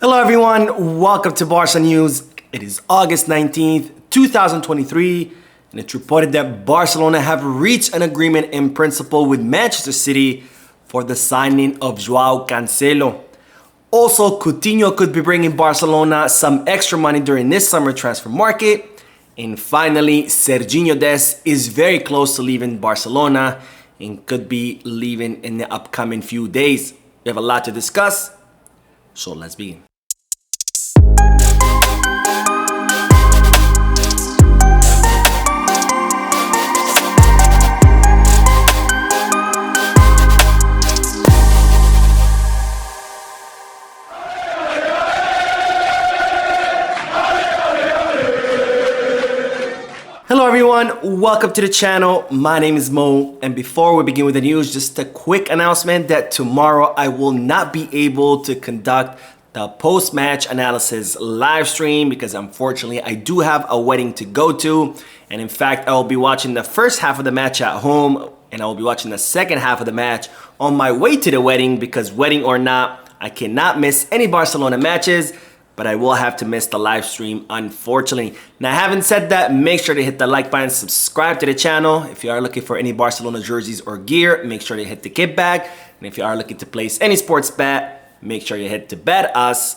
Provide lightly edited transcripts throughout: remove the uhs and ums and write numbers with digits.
Hello everyone, welcome to Barca News. It is August 19th, 2023, and it's reported that Barcelona have reached an agreement in principle with Manchester City for the signing of Joao Cancelo. Also, Coutinho could be bringing Barcelona some extra money during this summer transfer market. And finally, Sergino Dest is very close to leaving Barcelona and could be leaving in the upcoming few days. We have a lot to discuss, so let's begin. Hello everyone, welcome to the channel. My name is Mo, and before we begin with the news, just a quick announcement that tomorrow I will not be able to conduct the post-match analysis live stream because unfortunately I do have a wedding to go to, and in fact I will be watching the first half of the match at home and I will be watching the second half of the match on my way to the wedding because wedding or not, I cannot miss any Barcelona matches. But I will have to miss the live stream, unfortunately. Now, having said that, make sure to hit the like button, subscribe to the channel. If you are looking for any Barcelona jerseys or gear, make sure to hit the kit bag. And if you are looking to place any sports bet, make sure you hit to bet us.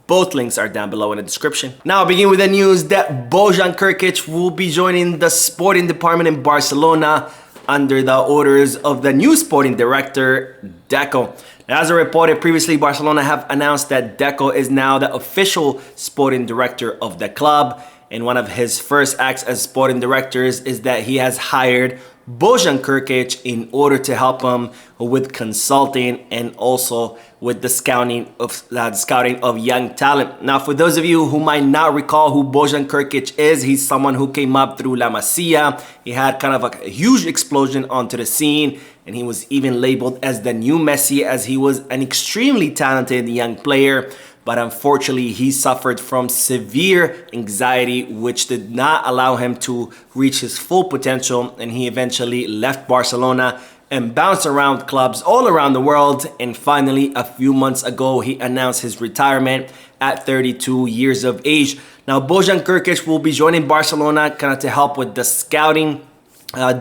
Both links are down below in the description. Now, I'll begin with the news that Bojan Krkic will be joining the sporting department in Barcelona under the orders of the new sporting director, Deco. Now, as I reported previously, Barcelona have announced that Deco is now the official sporting director of the club. And one of his first acts as sporting directors is that he has hired Bojan Krkic in order to help him with consulting and also with the scouting of young talent. Now, for those of you who might not recall who Bojan Krkic is, he's someone who came up through La Masia. He had kind of a huge explosion onto the scene, and he was even labeled as the new Messi, as he was an extremely talented young player. But unfortunately, he suffered from severe anxiety, which did not allow him to reach his full potential. And he eventually left Barcelona and bounced around clubs all around the world. And finally, a few months ago, he announced his retirement at 32 years of age. Now, Bojan Krkic will be joining Barcelona kind of to help with the scouting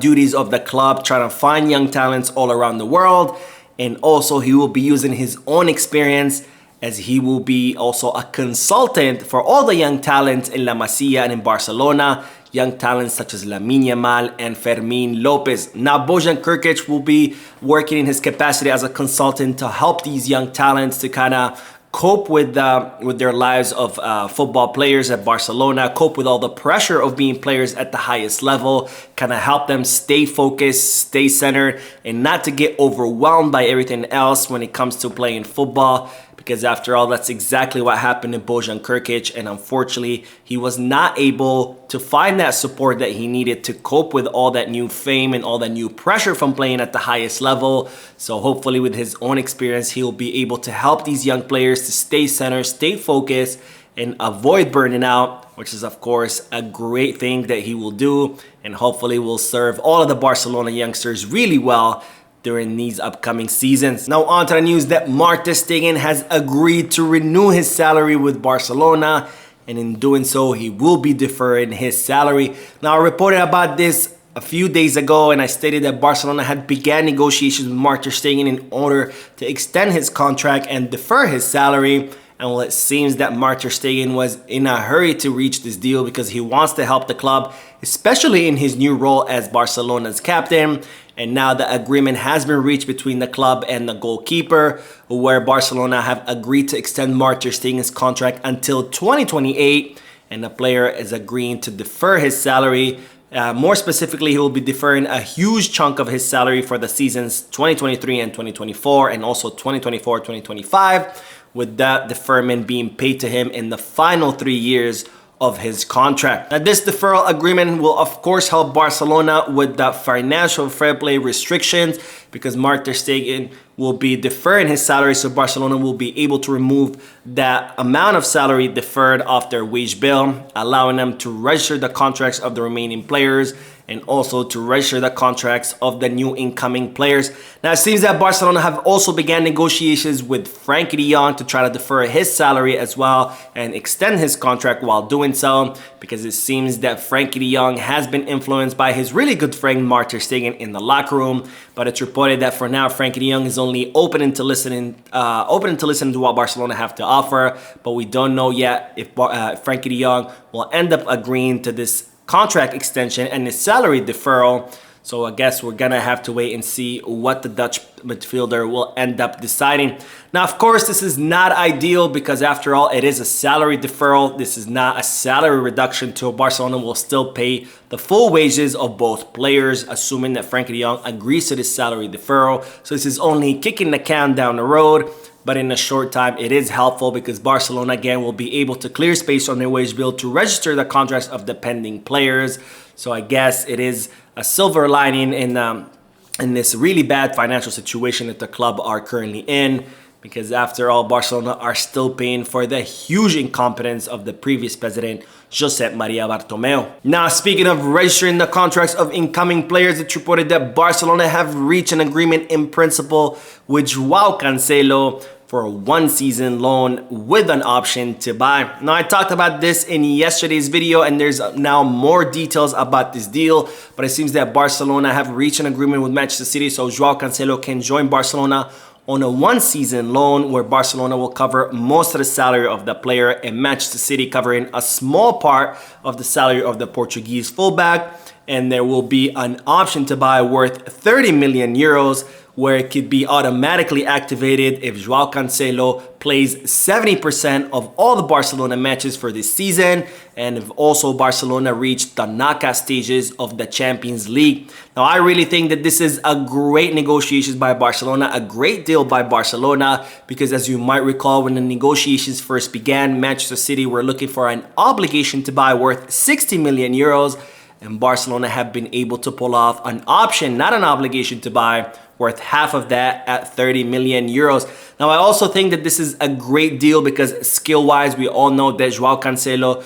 duties of the club, trying to find young talents all around the world. And also, he will be using his own experience, as he will be also a consultant for all the young talents in La Masia and in Barcelona, young talents such as Lamine Yamal and Fermin Lopez. Now, Bojan Krkic will be working in his capacity as a consultant to help these young talents to kind of cope with their lives of football players at Barcelona, cope with all the pressure of being players at the highest level, kind of help them stay focused, stay centered, and not to get overwhelmed by everything else when it comes to playing football. Because after all, that's exactly what happened to Bojan Krkic, and unfortunately, he was not able to find that support that he needed to cope with all that new fame and all that new pressure from playing at the highest level. So hopefully with his own experience, he'll be able to help these young players to stay centered, stay focused, and avoid burning out, which is of course a great thing that he will do, and hopefully will serve all of the Barcelona youngsters really well during these upcoming seasons. Now on to the news that Ter Stegen has agreed to renew his salary with Barcelona, and in doing so, he will be deferring his salary. Now, I reported about this a few days ago, and I stated that Barcelona had began negotiations with Ter Stegen in order to extend his contract and defer his salary. And well, it seems that Ter Stegen was in a hurry to reach this deal because he wants to help the club, especially in his new role as Barcelona's captain. And now the agreement has been reached between the club and the goalkeeper, where Barcelona have agreed to extend Ter Stegen's contract until 2028, and the player is agreeing to defer his salary. More specifically, he will be deferring a huge chunk of his salary for the seasons 2023 and 2024, and also 2024-2025, with that deferment being paid to him in the final 3 years of his contract. Now, this deferral agreement will of course help Barcelona with the financial fair play restrictions, because Ter Stegen will be deferring his salary, so Barcelona will be able to remove that amount of salary deferred off their wage bill, allowing them to register the contracts of the remaining players and also to register the contracts of the new incoming players. Now it seems that Barcelona have also began negotiations with Frenkie de Jong to try to defer his salary as well and extend his contract while doing so, because it seems that Frenkie de Jong has been influenced by his really good friend Ter Stegen in the locker room. But it's reported that for now Frenkie de Jong is only open to listening to what Barcelona have to offer, but we don't know yet if Frenkie de Jong will end up agreeing to this contract extension and the salary deferral. So I guess we're gonna have to wait and see what the Dutch midfielder will end up deciding. Now, of course, this is not ideal because after all, it is a salary deferral. This is not a salary reduction, so Barcelona will still pay the full wages of both players, assuming that Frenkie de Jong agrees to this salary deferral. So this is only kicking the can down the road. But in a short time, it is helpful because Barcelona, again, will be able to clear space on their wage bill to register the contracts of the pending players. So I guess it is a silver lining in this really bad financial situation that the club are currently in. Because after all, Barcelona are still paying for the huge incompetence of the previous president, Josep Maria Bartomeu. Now, speaking of registering the contracts of incoming players, it's reported that Barcelona have reached an agreement in principle with Joao Cancelo for a one-season loan with an option to buy. Now, I talked about this in yesterday's video, and there's now more details about this deal, but it seems that Barcelona have reached an agreement with Manchester City, so Joao Cancelo can join Barcelona on a one-season loan where Barcelona will cover most of the salary of the player and Manchester City covering a small part of the salary of the Portuguese fullback. And there will be an option to buy worth 30 million euros where it could be automatically activated if Joao Cancelo plays 70% of all the Barcelona matches for this season, and if also Barcelona reached the knockout stages of the Champions League. Now, I really think that this is a great negotiation by Barcelona, a great deal by Barcelona, because as you might recall, when the negotiations first began, Manchester City were looking for an obligation to buy worth 60 million euros, and Barcelona have been able to pull off an option, not an obligation to buy, worth half of that at 30 million euros. Now, I also think that this is a great deal because skill-wise, we all know that Joao Cancelo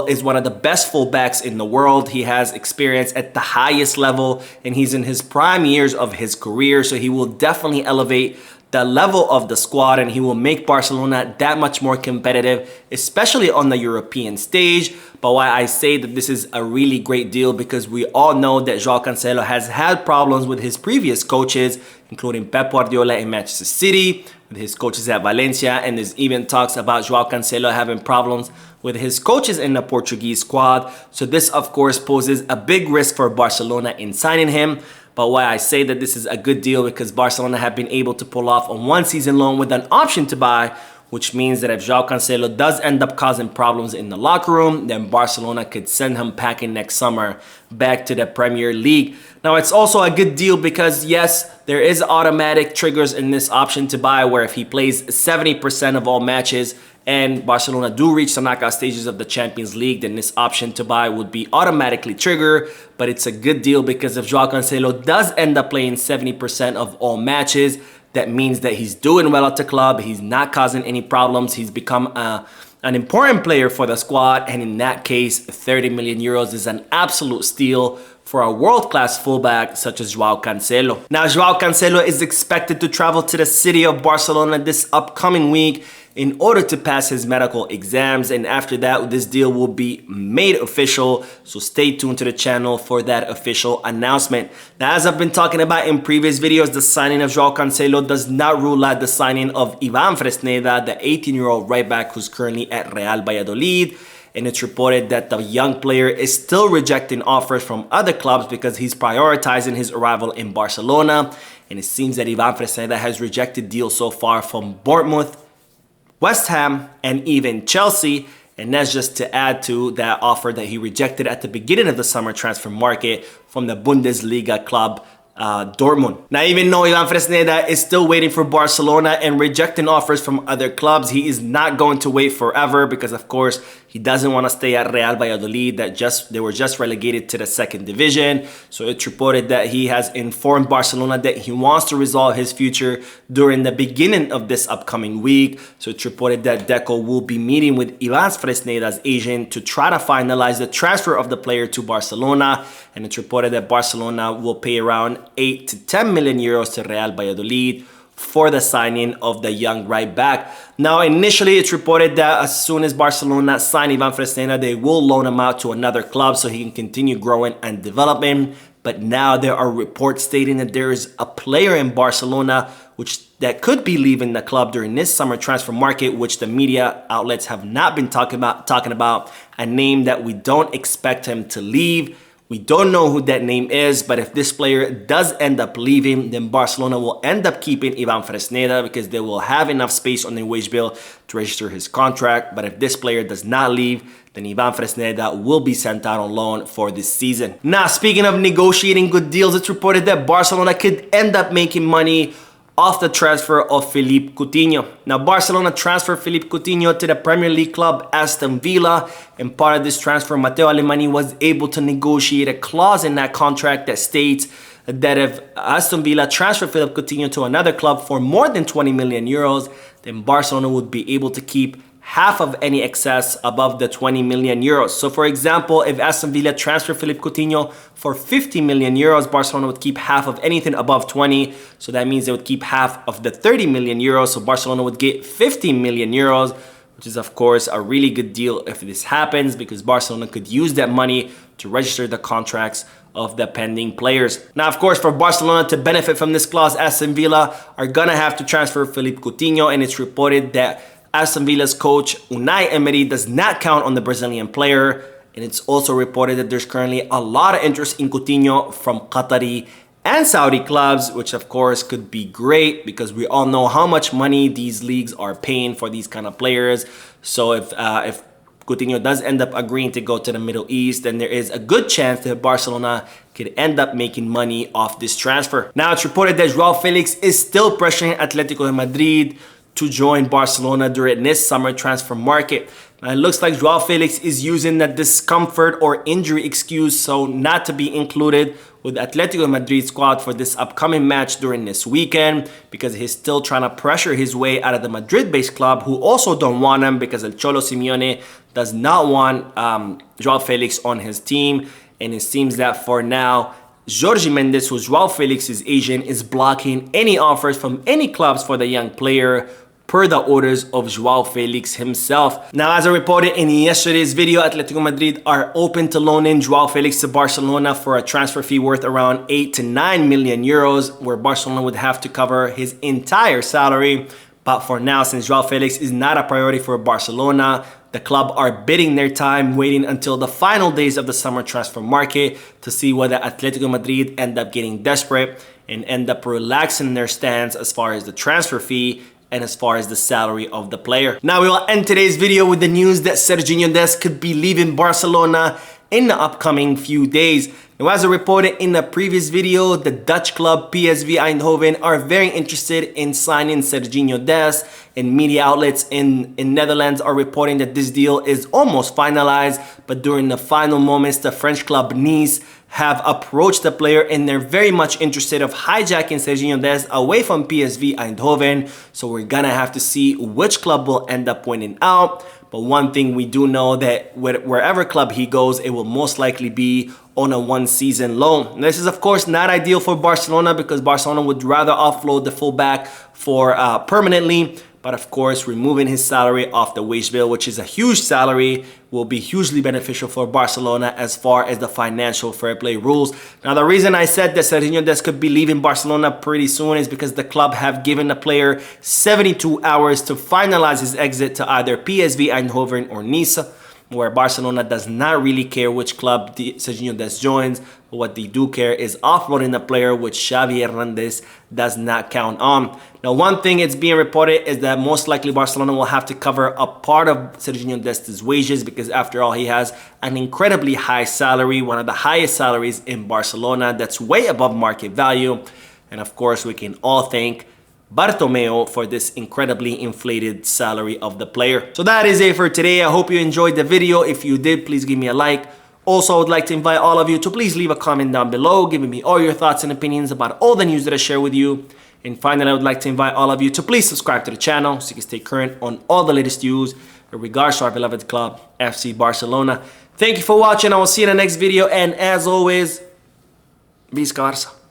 is one of the best fullbacks in the world. He has experience at the highest level, and he's in his prime years of his career, so he will definitely elevate the level of the squad, and he will make Barcelona that much more competitive, especially on the European stage. But why I say that this is a really great deal, because we all know that Joao Cancelo has had problems with his previous coaches, including Pep Guardiola in Manchester City, with his coaches at Valencia, and there's even talks about Joao Cancelo having problems with his coaches in the Portuguese squad. So this, of course, poses a big risk for Barcelona in signing him. But why I say that this is a good deal, because Barcelona have been able to pull off a one-season loan with an option to buy, which means that if Joao Cancelo does end up causing problems in the locker room, then Barcelona could send him packing next summer back to the Premier League. Now, it's also a good deal because, yes, there is automatic triggers in this option to buy, where if he plays 70% of all matches and Barcelona do reach the knockout stages of the Champions League, then this option to buy would be automatically triggered. But it's a good deal because if Joao Cancelo does end up playing 70% of all matches, that means that he's doing well at the club, he's not causing any problems, he's become an important player for the squad, and in that case, 30 million euros is an absolute steal for a world-class fullback such as Joao Cancelo. Now, Joao Cancelo is expected to travel to the city of Barcelona this upcoming week in order to pass his medical exams, and after that, this deal will be made official, so stay tuned to the channel for that official announcement. Now, as I've been talking about in previous videos, the signing of Joao Cancelo does not rule out the signing of Ivan Fresneda, the 18-year-old right back who's currently at Real Valladolid. And it's reported that the young player is still rejecting offers from other clubs because he's prioritizing his arrival in Barcelona. And it seems that Ivan Fresneda has rejected deals so far from Bournemouth, West Ham, and even Chelsea. And that's just to add to that offer that he rejected at the beginning of the summer transfer market from the Bundesliga club Dortmund. Now, even though Ivan Fresneda is still waiting for Barcelona and rejecting offers from other clubs, he is not going to wait forever because, of course, he doesn't want to stay at Real Valladolid. They were just relegated to the second division. So it's reported that he has informed Barcelona that he wants to resolve his future during the beginning of this upcoming week. So it's reported that Deco will be meeting with Ivan Fresneda's agent to try to finalize the transfer of the player to Barcelona. And it's reported that Barcelona will pay around 8 to 10 million euros to Real Valladolid for the signing of the young right back. Now, initially, it's reported that as soon as Barcelona sign Ivan Fresneda, they will loan him out to another club so he can continue growing and developing. But now there are reports stating that there is a player in Barcelona that could be leaving the club during this summer transfer market, which the media outlets have not been talking about, a name that we don't expect him to leave. We don't know who that name is, but if this player does end up leaving, then Barcelona will end up keeping Ivan Fresneda because they will have enough space on the wage bill to register his contract. But if this player does not leave, then Ivan Fresneda will be sent out on loan for this season. Now, speaking of negotiating good deals, it's reported that Barcelona could end up making money off the transfer of Philippe Coutinho. Now, Barcelona transferred Philippe Coutinho to the Premier League club Aston Villa, and part of this transfer, Matteo Alemany was able to negotiate a clause in that contract that states that if Aston Villa transfer Philippe Coutinho to another club for more than 20 million euros, then Barcelona would be able to keep half of any excess above the 20 million euros. So for example, if Aston Villa transfer Philippe Coutinho for 50 million euros, Barcelona would keep half of anything above 20. So that means they would keep half of the 30 million euros. So Barcelona would get 15 million euros, which is of course a really good deal if this happens because Barcelona could use that money to register the contracts of the pending players. Now, of course, for Barcelona to benefit from this clause, Aston Villa are gonna have to transfer Philippe Coutinho, and it's reported that Aston Villa's coach Unai Emery does not count on the Brazilian player, and it's also reported that there's currently a lot of interest in Coutinho from Qatari and Saudi clubs, which of course could be great because we all know how much money these leagues are paying for these kind of players. So if Coutinho does end up agreeing to go to the Middle East, then there is a good chance that Barcelona could end up making money off this transfer. Now, it's reported that Joao Felix is still pressuring Atletico de Madrid to join Barcelona during this summer transfer market. Now, it looks like Joao Felix is using the discomfort or injury excuse so not to be included with Atletico de Madrid squad for this upcoming match during this weekend because he's still trying to pressure his way out of the Madrid-based club who also don't want him because El Cholo Simeone does not want Joao Felix on his team. And it seems that for now, Jorge Mendes, who's Joao Felix's agent, is blocking any offers from any clubs for the young player per the orders of Joao Felix himself. Now, as I reported in yesterday's video, Atletico Madrid are open to loaning Joao Felix to Barcelona for a transfer fee worth around 8 to 9 million euros, where Barcelona would have to cover his entire salary. But for now, since Joao Felix is not a priority for Barcelona, the club are bidding their time, waiting until the final days of the summer transfer market to see whether Atletico Madrid end up getting desperate and end up relaxing their stance as far as the transfer fee and as far as the salary of the player. Now, we will end today's video with the news that Sergino Dest could be leaving Barcelona in the upcoming few days. Now, as I reported in the previous video, the Dutch club PSV Eindhoven are very interested in signing Sergino Dest, and media outlets in Netherlands are reporting that this deal is almost finalized, but during the final moments, the French club Nice have approached the player and they're very much interested of hijacking Sergino Dest away from PSV Eindhoven. So we're gonna have to see which club will end up winning out. But one thing we do know that wherever club he goes, it will most likely be on a one-season loan. This is, of course, not ideal for Barcelona because Barcelona would rather offload the fullback for permanently. But of course, removing his salary off the wage bill, which is a huge salary, will be hugely beneficial for Barcelona as far as the financial fair play rules. Now, the reason I said that Sergino Dest could be leaving Barcelona pretty soon is because the club have given the player 72 hours to finalize his exit to either PSV Eindhoven or Nice, where Barcelona does not really care which club Sergino Dest joins. But what they do care is offloading the player, which Xavi Hernandez does not count on. Now, one thing it's being reported is that most likely Barcelona will have to cover a part of Sergino Dest's wages, because after all, he has an incredibly high salary, one of the highest salaries in Barcelona, that's way above market value. And of course, we can all thank Bartomeu for this incredibly inflated salary of the player. So that is it for today. I hope you enjoyed the video. If you did, please give me a like. Also, I would like to invite all of you to please leave a comment down below, giving me all your thoughts and opinions about all the news that I share with you. And finally, I would like to invite all of you to please subscribe to the channel so you can stay current on all the latest news in regards to our beloved club, FC Barcelona. Thank you for watching. I will see you in the next video. And as always, Visca Barça.